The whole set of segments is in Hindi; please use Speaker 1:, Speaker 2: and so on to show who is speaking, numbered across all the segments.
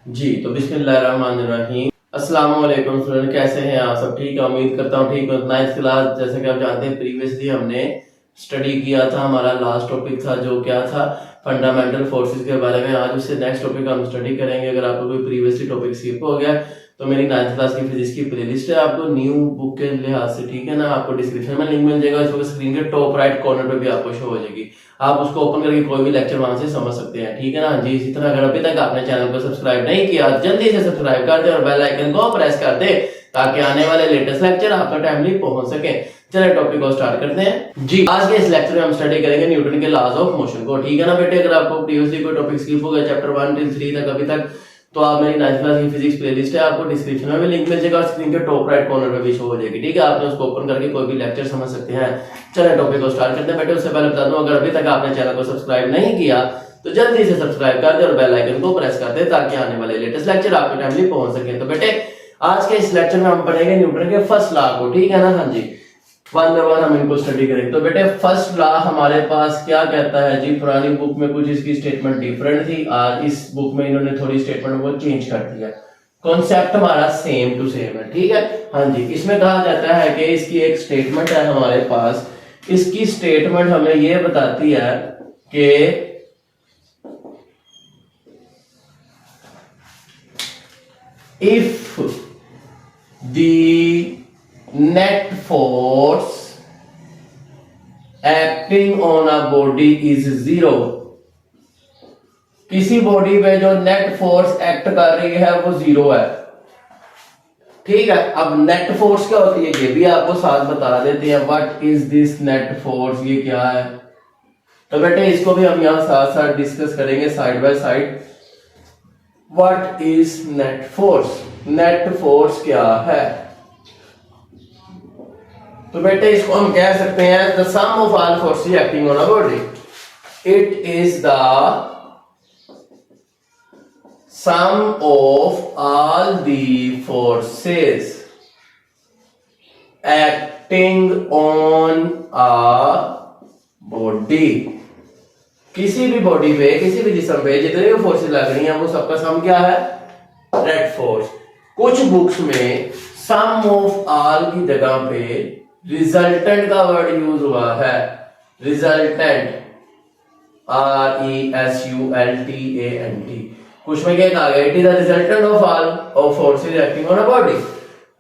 Speaker 1: जी तो बिस्मिल्लाहिर्रहमानिर्रहीम। अस्सलाम वालेकुम स्टूडेंट, कैसे हैं आप सब? ठीक है, उम्मीद करता हूँ ठीक हो। नाइन्थ क्लास जैसे कि आप जानते हैं प्रीवियसली हमने स्टडी किया था, हमारा लास्ट टॉपिक था जो क्या था, फंडामेंटल फोर्सेस के बारे में। आज उससे नेक्स्ट टॉपिक हम स्टडी करेंगे। अगर आपको कोई प्रीवियसली टॉपिक स्किप हो गया तो मेरी नाइन्थ क्लास की फिजिक्स की प्लेलिस्ट है, आपको न्यू बुक के लिहाज से, ठीक है ना, आपको डिस्क्रिप्शन में लिंक मिल जाएगा। इस वक्त स्क्रीन के टॉप राइट कॉर्नर पे भी आपको शो हो जाएगी, आप उसको ओपन करके कोई भी लेक्चर वहां से समझ सकते हैं, ठीक है ना जी। इसी तरह अगर अभी तक आपने चैनल को सब्सक्राइब नहीं किया जल्दी से सब्सक्राइब कर दे और बेल आइकन को प्रेस कर दे ताकि आने वाले लेटेस्ट लेक्चर आपका टाइमली पहुंच सके। चलिए टॉपिक को स्टार्ट करते हैं जी। आज के इस लेक्चर में हम स्टडी करेंगे न्यूटन के लॉज ऑफ मोशन को, ठीक है ना बेटे। अगर आपको प्रीवियसली कोई टॉपिक स्किप हो गया चैप्टर 1 till 3 तक अभी तक, तो आप मेरी 9th क्लास की फिजिक्स प्लेलिस्ट है, आपको डिस्क्रिप्शन में भी लिंक मिल जाएगा और स्क्रीन के टॉप राइट कॉर्नर पे भी शो हो जाएगी, ठीक है। आपने उसको ओपन करके कोई भी लेक्चर समझ सकते हैं। चलिए टॉपिक को स्टार्ट करते हैं बेटे। उससे पहले बता दूं, अगर अभी तक आपने चैनल को सब्सक्राइब नहीं किया तो जल्दी से सब्सक्राइब कर दे और बेल आइकन को प्रेस कर दे ताकि आने वाले लेटेस्ट लेक्चर आपके टाइमली पहुंच सके। तो बेटे आज के इस लेक्चर में हम पढ़ेंगे न्यूटन के फर्स्ट लॉ को, ठीक है ना। हाँ जी, वन बाय वन हम इनको स्टडी करेंगे। तो बेटे फर्स्ट लॉ हमारे पास क्या कहता है जी, पुरानी बुक में कुछ इसकी स्टेटमेंट डिफरेंट थी, आज इस बुक में इन्होंने थोड़ी स्टेटमेंट को चेंज कर दिया। कॉन्सेप्ट हमारा सेम टू सेम है, ठीक है। हाँ जी, इसमें कहा जाता है कि इसकी एक स्टेटमेंट है हमारे पास, इसकी स्टेटमेंट हमें यह बताती है कि if the net force acting on a body is zero, किसी बॉडी पे जो नेट फोर्स एक्ट कर रही है वो जीरो है, ठीक है। अब नेट फोर्स क्या होती है ये भी आपको साथ बता देते हैं। What is this net force, ये क्या है? तो बेटे इसको भी हम यहां साथ साथ डिस्कस करेंगे side by side. What is net force, net force क्या है? तो बेटे इसको हम कह सकते हैं the sum of all forces acting on a body, it is the sum of all the forces acting on a body, किसी भी बॉडी पे, किसी भी जिस्म पे जितने भी फोर्सेस लग रही हैं वो सबका सम क्या है? Net force. कुछ बुक्स में सम ऑफ ऑल की जगह पे रिजल्टेंट का वर्ड यूज हुआ है, रिजल्टेंट, RESULTANT। कुछ में क्या कहा गया? It is the resultant of all of forces acting on a body.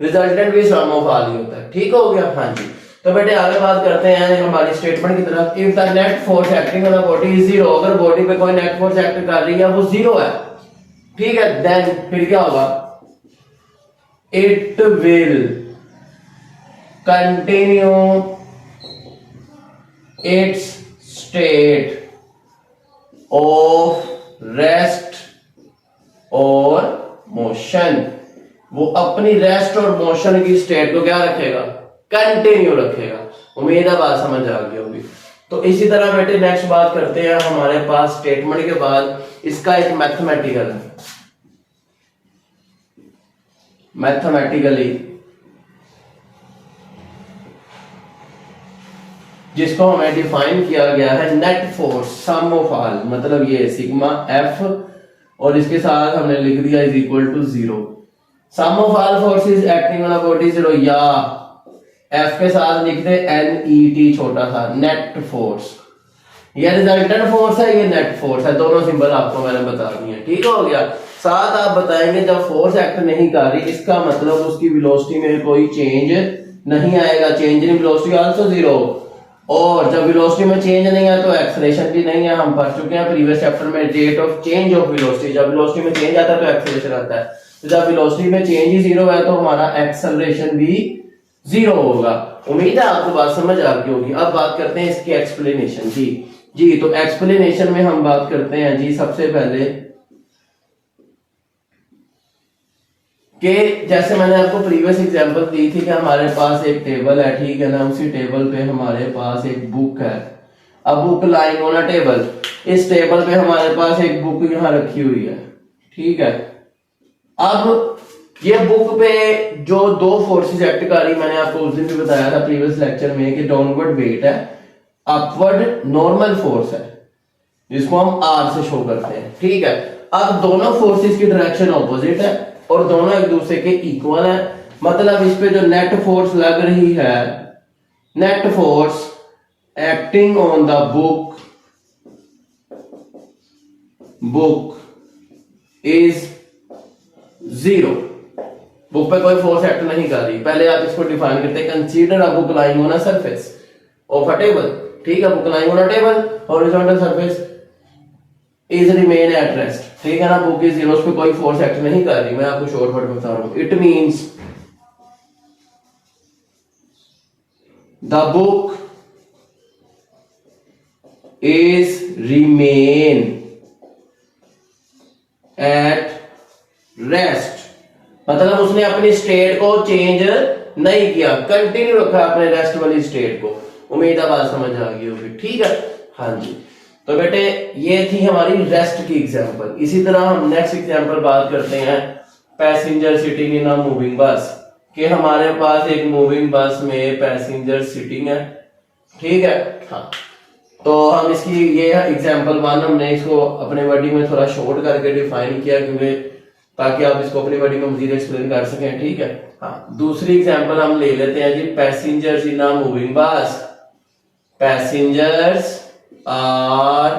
Speaker 1: Resultant भी सम ऑफ ऑल ही होता है, ठीक हो गया। हाँ जी, तो बेटे आगे बात करते हैं हमारी स्टेटमेंट की तरफ। If the net force acting on a body is zero, अगर बॉडी पे कोई नेट फोर्स एक्ट कर रही है वो जीरो है, ठीक है, देन फिर क्या होगा? It will continue its state of rest और मोशन, वो अपनी रेस्ट और मोशन की स्टेट को क्या रखेगा? कंटिन्यू रखेगा। उम्मीद है बात समझ आ गई होगी। तो इसी तरह बेटे नेक्स्ट बात करते हैं, हमारे पास स्टेटमेंट के बाद इसका एक मैथमेटिकली जिसको हमें डिफाइन किया गया है net force sum of all, मतलब ये सिग्मा एफ और इसके साथ हमने लिख दिया is equal to zero. Sum of all forces acting on a body zero, या एफ के साथ लिखते NET छोटा सा, नेट फोर्स। ये रिजल्टेंट फोर्स है, ये नेट फोर्स है, दोनों सिंबल आपको मैंने बता दिए, ठीक हो गया। साथ आप बताएंगे जब फोर्स एक्ट नहीं कर रही इसका मतलब उसकी वेलोसिटी में कोई चेंज नहीं आएगा, change in velocity also zero. और जब वेलोसिटी में चेंज नहीं है तो एक्सेलरेशन भी नहीं है, हम पढ़ चुके हैं प्रीवियस चैप्टर में rate of change of velocity. जब वेलोसिटी में चेंज आता है तो एक्सेलरेशन आता है, तो जब वेलोसिटी में चेंज ही जीरो है तो हमारा एक्सेलरेशन भी जीरो होगा। उम्मीद है आपको बात समझ आ गई होगी। अब बात करते हैं इसकी एक्सप्लेनेशन की जी। तो एक्सप्लेनेशन में हम बात करते हैं जी सबसे पहले कि जैसे मैंने आपको प्रीवियस एग्जांपल दी थी कि हमारे पास एक टेबल है, ठीक है ना, उसी टेबल पे हमारे पास एक बुक है। अब book lying on a table, इस टेबल पे हमारे पास एक बुक यहां रखी हुई है, ठीक है। अब ये बुक पे जो दो फोर्सेस एक्ट कर रही, मैंने आपको उस दिन भी बताया था प्रीवियस लेक्चर में कि डाउनवर्ड वेट है, अपवर्ड नॉर्मल फोर्स है, जिसको हम आर से शो करते हैं, ठीक है। अब दोनों फोर्सेस की डायरेक्शन ऑपोजिट है और दोनों एक दूसरे के इक्वल है, मतलब इस पे जो नेट फोर्स लग रही है, net force acting on the book is 0। Book पे कोई फोर्स एक्ट नहीं कर रही। पहले आप इसको डिफाइन करते हैं, consider a book lying on a surface of a table. ठीक है, book lying on a table, horizontal surface is remain at rest. ठीक है ना, बुक इज 0, उस पे कोई फोर्स एक्ट नहीं कर रही। मैं आपको शॉर्ट वर्ड में बता रहा हूं। It means the book is remain at rest, मतलब उसने अपनी स्टेट को चेंज नहीं किया, कंटिन्यू रखा अपने रेस्ट वाली स्टेट को। उम्मीद है बात समझ आ गई होगी। ठीक है, हाँ जी। तो बेटे ये थी हमारी रेस्ट की एग्जांपल। इसी तरह हम नेक्स्ट एग्जांपल बात करते हैं passenger sitting in a moving बस, कि हमारे पास एक मूविंग बस में पैसेंजर सिटिंग है। ठीक है, हाँ। तो हम इसकी ये एग्जांपल 1 हमने इसको अपने वर्डिंग में थोड़ा शॉर्ट करके डिफाइन किया, क्योंकि ताकि आप इसको अपनी वर्डिंग में मजीद एक्सप्लेन कर सकें। ठीक है, हाँ। दूसरी एग्जांपल हम ले लेते हैं जी, passengers in a moving bus. Passengers are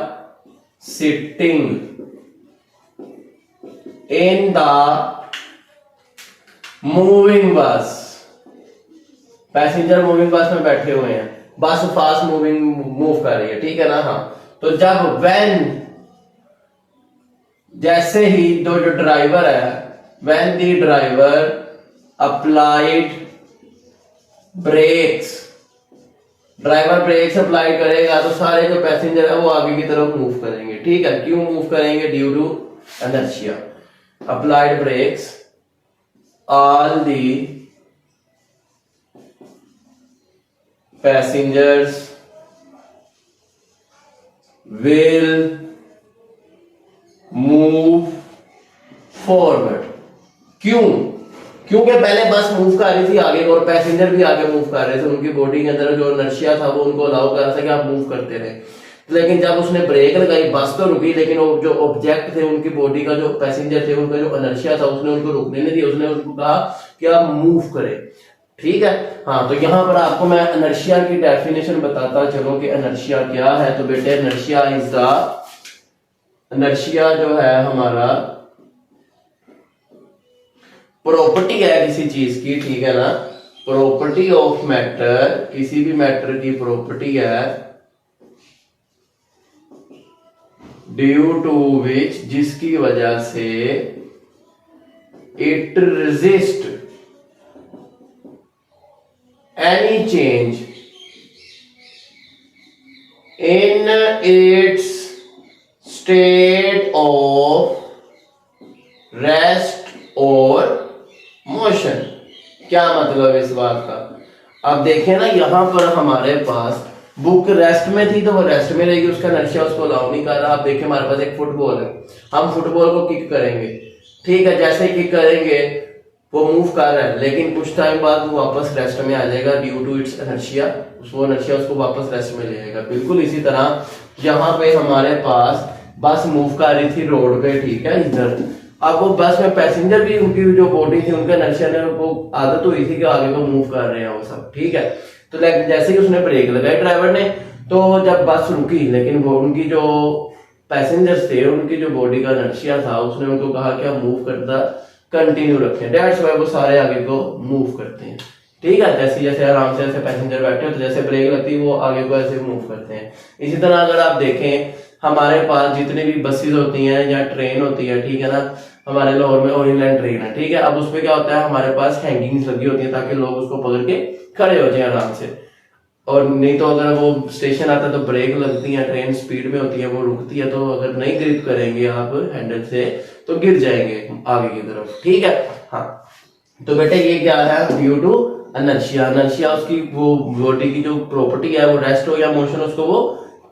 Speaker 1: sitting in the moving bus। Passenger moving bus में बैठे हुए हैं, बस फास्ट मूव कर रही है। ठीक है ना, हाँ। तो जब व्हेन, जैसे ही जो ड्राइवर है, when the driver applied brakes, driver brakes apply करेगा तो सारे जो पैसेंजर है वो आगे की तरफ मूव करेंगे। ठीक है, क्यों मूव करेंगे? Due to inertia. Applied brakes, all the passengers will move forward. क्यों? क्योंकि पहले बस मूव कर रही थी आगे और पैसेंजर भी आगे मूव कर रहे थे, उनकी बॉडी के अंदर जो इनर्शिया था वो उनको अलाउ कर रहा था कि आप मूव करते रहे। लेकिन जब उसने ब्रेक लगाई, बस तो रुकी, लेकिन वो जो ऑब्जेक्ट थे, उनकी बॉडी का जो पैसेंजर थे, उनका जो इनर्शिया था, उसने उनको रुकने नहीं दिया। उसने उनको कहा कि आप मूव करें। ठीक है, हाँ। तो यहाँ पर आपको मैं इनर्शिया की डेफिनेशन बताता चलो कि इनर्शिया क्या है। तो बेटे इनर्शिया इज द, इनर्शिया जो है हमारा प्रॉपर्टी है किसी चीज की। ठीक है ना, प्रॉपर्टी ऑफ मैटर, किसी भी मैटर की प्रॉपर्टी है, ड्यू टू विच, जिसकी वजह से it resist any change in its state of rest और मोशन। क्या मतलब इस बात का? अब देखें ना, यहां पर हमारे पास बुक रेस्ट में थी तो वो रेस्ट में रहेगी, उसका इनर्शिया उसको अलाउ नहीं कर रहा। आप देखें हमारे पास एक फुटबॉल है, हम फुटबॉल को किक करेंगे। ठीक है, जैसे ही किक करेंगे वो मूव कर रहा है, लेकिन कुछ टाइम बाद वो वापस रेस्ट में आ जाएगा ड्यू टू इट्स इनर्शिया। वो इनर्शिया उसको वापस रेस्ट में ले जाएगा। बिल्कुल इसी तरह यहाँ पे हमारे पास बस मूव कर रही थी रोड पे। ठीक है, इधर अब वो बस में पैसेंजर भी, उनकी जो बॉडी थी, उनका इनर्शिया ने उनको आदत हुई थी कि आगे को मूव कर रहे हैं वो सब। ठीक है, तो जैसे ही उसने ब्रेक लगाई ड्राइवर ने, तो जब बस रुकी, लेकिन वो उनकी जो पैसेंजर्स थे, उनकी जो बॉडी का इनर्शिया था, उसने उनको कहा कि आप मूव करता कंटिन्यू रखें। दैट्स व्हाई वो सारे आगे को मूव करते हैं। ठीक है, जैसे जैसे आराम से ऐसे पैसेंजर बैठे हो तो जैसे ब्रेक लगती है वो आगे को ऐसे मूव करते हैं। इसी तरह अगर आप देखें हमारे पास जितनी भी बसेस होती हैं या ट्रेन होती है, ठीक है ना, हमारे लाहौर में ओरिएंट लाइन ट्रेन है। ठीक है, अब उसपे क्या होता है, हमारे पास हैंगिंग्स लगी होती है ताकि लोग उसको पकड़ के खड़े हो जाए आराम से। और नहीं तो अगर वो स्टेशन आता है तो ब्रेक लगती है, ट्रेन स्पीड में होती है, वो रुकती है, तो अगर नहीं ग्रिप करेंगे आप हैंडल से तो गिर जाएंगे आगे की तरफ। ठीक है, हाँ। तो बेटे ये क्या है, ड्यू टू इनर्शिया। इनर्शिया उसकी वो बॉडी की जो प्रॉपर्टी है, वो रेस्ट हो या मोशन, उसको वो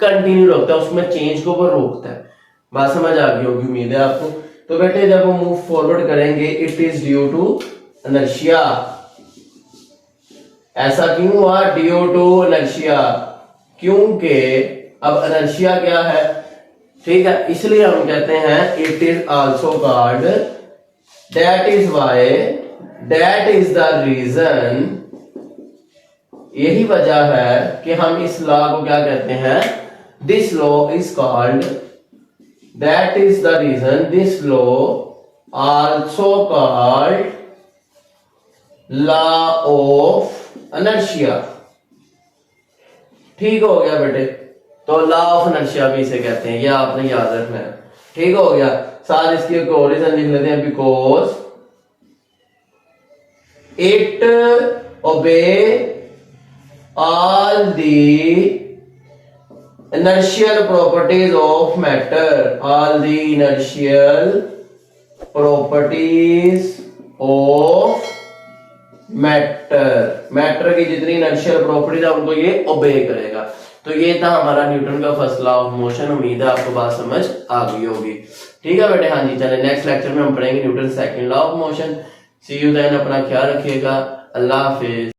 Speaker 1: कंटिन्यू रखता है, उसमें चेंज को वो रोकता है। बात समझ आ गई होगी उम्मीद है आपको। तो बेटे जब वो मूव फॉरवर्ड करेंगे, it is due to inertia. ऐसा क्यों हुआ? ड्यू टू इनर्शिया, क्योंकि अब इनर्शिया क्या है? ठीक है, इसलिए हम कहते हैं it is also called, that is why, that is the reason, यही वजह है कि हम इस लॉ को क्या कहते हैं, this law is called, that is the reason this law also called law of inertia. ठीक हो गया बेटे, तो लॉ ऑफ इनर्शिया भी इसे कहते हैं, ये आपने याद रखना है। ठीक हो गया, साथ इसकी एक और रीजन लिख लेते हैं, बिकॉज इट ओबे all the inertial properties of matter, all the inertial properties of matter की जितनी inertial properties है उनको ये ओबे करेगा। तो ये था हमारा न्यूटन का फर्स्ट लॉ ऑफ मोशन। उम्मीद है आपको बात समझ आ गई होगी। ठीक है बेटे, हाँ जी, चले नेक्स्ट लेक्चर में हम पढ़ेंगे Newton second law of motion. See you then, अपना ख्याल रखिएगा, अल्लाह हाफिज।